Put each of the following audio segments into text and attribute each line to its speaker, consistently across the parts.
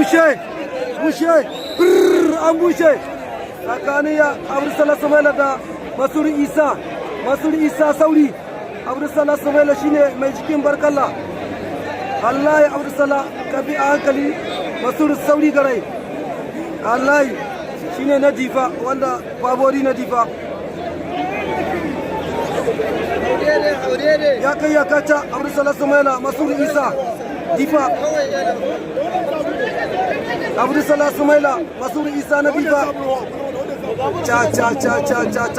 Speaker 1: bushe an bushe tsakanin ya Abdulsalam Sumaila da Masuri Isa Sauri. Abdulsalam Sumaila shine mai jikin barkalla. Allah ya Abdulsalam ka bi a hankali, Masuri Sauri garai. Allah shine na difa wanda babori na difa. Ya kai ya kaca Abdulsalam Sumaila Masuri Isa difa. Abdulsalam Sumaila Masuri Isa na difa. Ca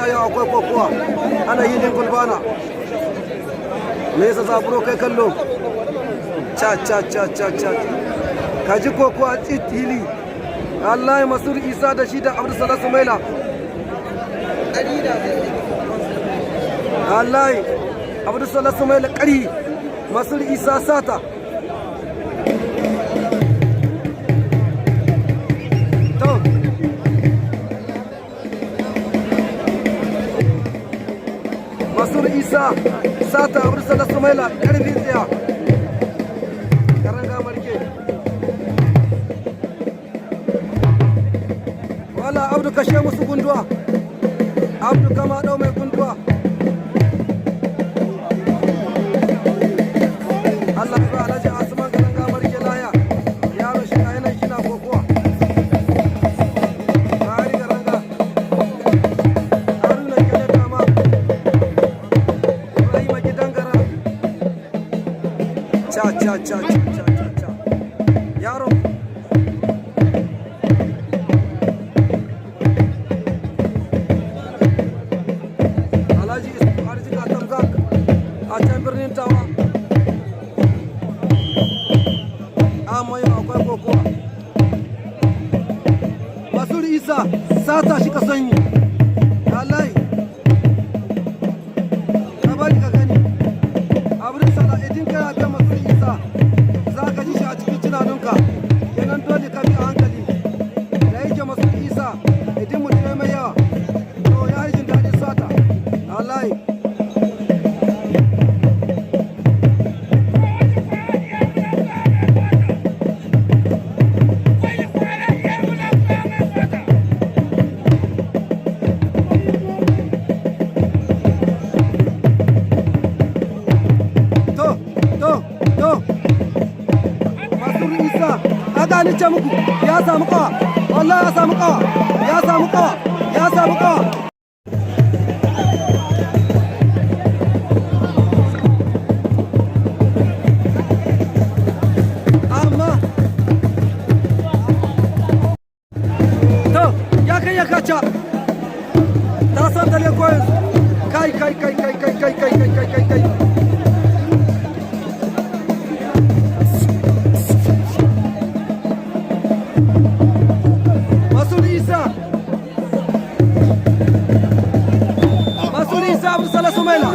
Speaker 1: ya akwai kokowa ana hilin gulbana. Me yasa zaburo kai kallo? Ca kaji kokowa tsit hili. Allah Masuri Isa da shi da Abdulsalam Sumaila. Allah Abdulsalam Sumaila kari Masuri Isa sata. Masuri Isa sata Abdulsalam Sumaila karfin tsaya. Karanga marke. Wala Abdu kashe musu gunduwa. Abdu kama dau mai gunduwa. Allah ya Alhaji Asman karanga marke laya. Yaro shi yana shi na kokowa. Bari karanga. Haruna kele kama. Ibrahim gidangara. Ca. Yaro. Alhaji Arzika Tamgak a can birnin Tawa. Amma yau akwai kokowa. Masuri Isa sata shi ka sanyi. Wallahi. Ka bari ka gani. Abdulsalam idin kana biya Masuri Isa za ka ji shi a cikin tunaninka. Kenan dole ka bi a hankali. Da yake Masuri Isa idin mutum mai yawa. To ya yi jin daɗin sata. Wallahi. Masuri Isa aga ni ce muku ya samu kawa, wallahi ya samu kawa. Amma to ya kai ya kaca ta san da ne koyin kai Masuri Isa Abdulsalam Sumaila